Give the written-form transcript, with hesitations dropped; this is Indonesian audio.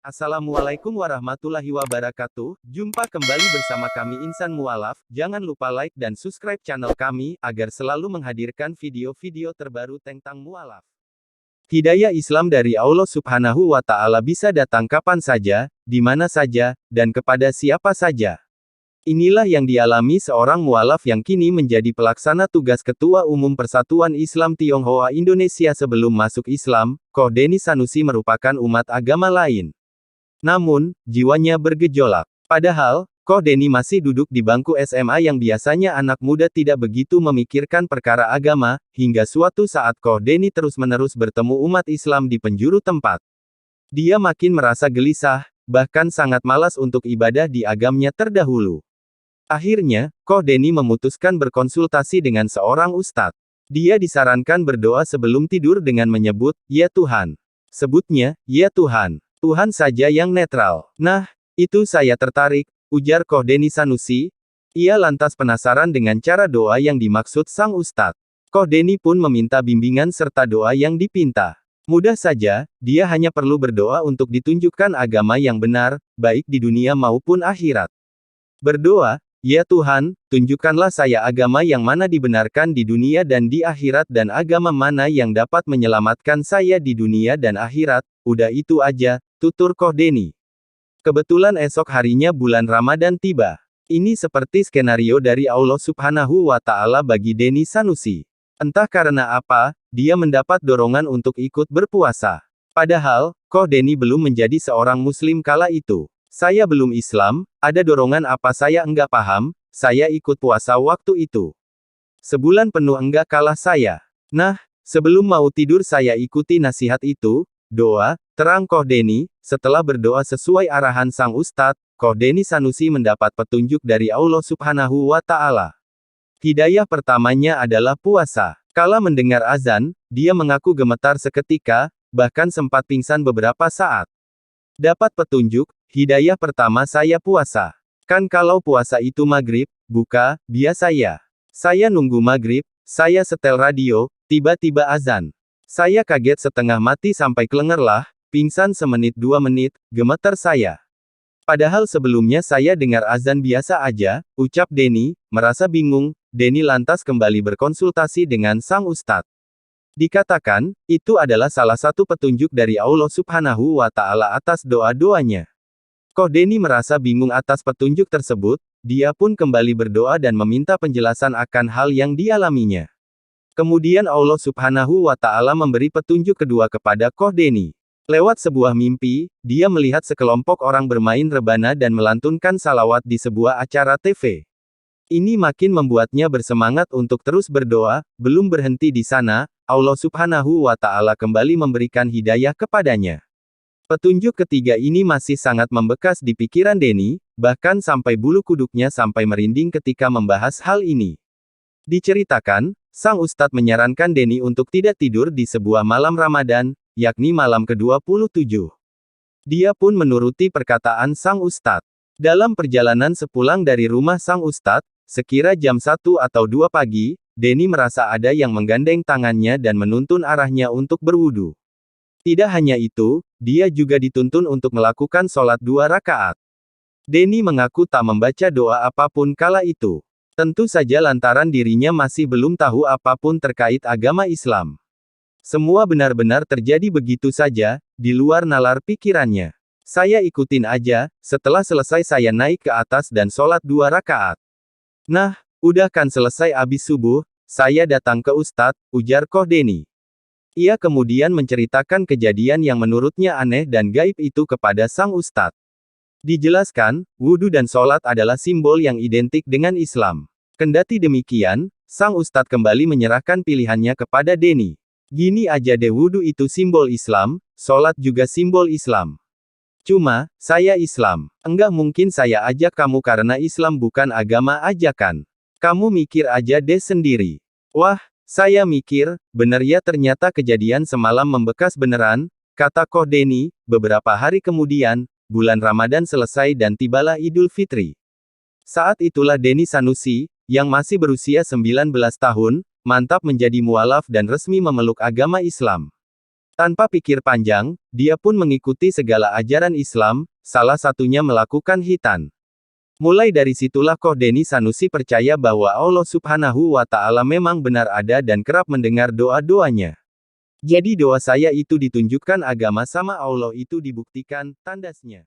Assalamualaikum warahmatullahi wabarakatuh. Jumpa kembali bersama kami Insan Mualaf. Jangan lupa like dan subscribe channel kami, agar selalu menghadirkan video-video terbaru tentang mualaf. Hidayah Islam dari Allah Subhanahu wa Ta'ala bisa datang kapan saja, di mana saja, dan kepada siapa saja. Inilah yang dialami seorang mualaf yang kini menjadi pelaksana tugas Ketua Umum Persatuan Islam Tionghoa Indonesia sebelum masuk Islam. Koh Denny Sanusi merupakan umat agama lain. Namun, jiwanya bergejolak. Padahal, Koh Denny masih duduk di bangku SMA yang biasanya anak muda tidak begitu memikirkan perkara agama, hingga suatu saat Koh Denny terus-menerus bertemu umat Islam di penjuru tempat. Dia makin merasa gelisah, bahkan sangat malas untuk ibadah di agamanya terdahulu. Akhirnya, Koh Denny memutuskan berkonsultasi dengan seorang ustadz. Dia disarankan berdoa sebelum tidur dengan menyebut, "Ya Tuhan." Sebutnya, "Ya Tuhan." Tuhan saja yang netral. Nah, itu saya tertarik, ujar Koh Denny Sanusi. Ia lantas penasaran dengan cara doa yang dimaksud sang ustadz. Koh Denny pun meminta bimbingan serta doa yang dipinta. Mudah saja, dia hanya perlu berdoa untuk ditunjukkan agama yang benar, baik di dunia maupun akhirat. Berdoa, "Ya Tuhan, tunjukkanlah saya agama yang mana dibenarkan di dunia dan di akhirat dan agama mana yang dapat menyelamatkan saya di dunia dan akhirat." Udah itu aja, tutur Koh Denny. Kebetulan esok harinya bulan Ramadan tiba. Ini seperti skenario dari Allah Subhanahu wa Ta'ala bagi Denny Sanusi. Entah karena apa, dia mendapat dorongan untuk ikut berpuasa. Padahal, Koh Denny belum menjadi seorang muslim kala itu. "Saya belum Islam, ada dorongan apa saya enggak paham, saya ikut puasa waktu itu. Sebulan penuh enggak kalah saya. Nah, sebelum mau tidur saya ikuti nasihat itu, doa," terang Koh Denny. Setelah berdoa sesuai arahan sang ustadz, Koh Denny Sanusi mendapat petunjuk dari Allah Subhanahu wa Ta'ala. Hidayah pertamanya adalah puasa. Kala mendengar azan, dia mengaku gemetar seketika, bahkan sempat pingsan beberapa saat. Dapat petunjuk, hidayah pertama saya puasa. Kan kalau puasa itu maghrib, buka, biasa ya. Saya nunggu maghrib, saya setel radio, tiba-tiba azan. Saya kaget setengah mati sampai kelengerlah, pingsan semenit 2 menit, gemetar saya. Padahal sebelumnya saya dengar azan biasa aja, ucap Denny, merasa bingung. Denny lantas kembali berkonsultasi dengan sang ustadz. Dikatakan, itu adalah salah satu petunjuk dari Allah Subhanahu wa Ta'ala atas doa-doanya. Koh Denny merasa bingung atas petunjuk tersebut, dia pun kembali berdoa dan meminta penjelasan akan hal yang dialaminya. Kemudian Allah Subhanahu wa Ta'ala memberi petunjuk kedua kepada Koh Denny. Lewat sebuah mimpi, dia melihat sekelompok orang bermain rebana dan melantunkan salawat di sebuah acara TV. Ini makin membuatnya bersemangat untuk terus berdoa. Belum berhenti di sana, Allah Subhanahu wa Ta'ala kembali memberikan hidayah kepadanya. Petunjuk ketiga ini masih sangat membekas di pikiran Denny, bahkan sampai bulu kuduknya sampai merinding ketika membahas hal ini. Diceritakan, sang ustadz menyarankan Denny untuk tidak tidur di sebuah malam Ramadan, yakni malam ke-27. Dia pun menuruti perkataan sang ustadz. Dalam perjalanan sepulang dari rumah sang ustadz, sekira jam 1 atau 2 pagi, Denny merasa ada yang menggandeng tangannya dan menuntun arahnya untuk berwudu. Tidak hanya itu, dia juga dituntun untuk melakukan sholat 2 rakaat. Denny mengaku tak membaca doa apapun kala itu. Tentu saja lantaran dirinya masih belum tahu apapun terkait agama Islam. Semua benar-benar terjadi begitu saja, di luar nalar pikirannya. Saya ikutin aja, setelah selesai saya naik ke atas dan sholat 2 rakaat. Nah, udah kan selesai abis subuh, saya datang ke ustadz, ujar Koh Denny. Ia kemudian menceritakan kejadian yang menurutnya aneh dan gaib itu kepada sang ustadz. Dijelaskan, wudhu dan sholat adalah simbol yang identik dengan Islam. Kendati demikian, sang ustadz kembali menyerahkan pilihannya kepada Denny. "Gini aja deh, wudhu itu simbol Islam, sholat juga simbol Islam. Cuma, saya Islam. Enggak mungkin saya ajak kamu karena Islam bukan agama ajakan. Kamu mikir aja deh sendiri." Wah, saya mikir, bener ya ternyata kejadian semalam membekas beneran, kata Koh Denny. Beberapa hari kemudian, bulan Ramadan selesai dan tibalah Idul Fitri. Saat itulah Denny Sanusi, yang masih berusia 19 tahun, mantap menjadi mualaf dan resmi memeluk agama Islam. Tanpa pikir panjang, dia pun mengikuti segala ajaran Islam, salah satunya melakukan khitan. Mulai dari situlah Koh Deni Sanusi percaya bahwa Allah Subhanahu wa Ta'ala memang benar ada dan kerap mendengar doa-doanya. Jadi doa saya itu ditunjukkan agama sama Allah itu dibuktikan, tandasnya.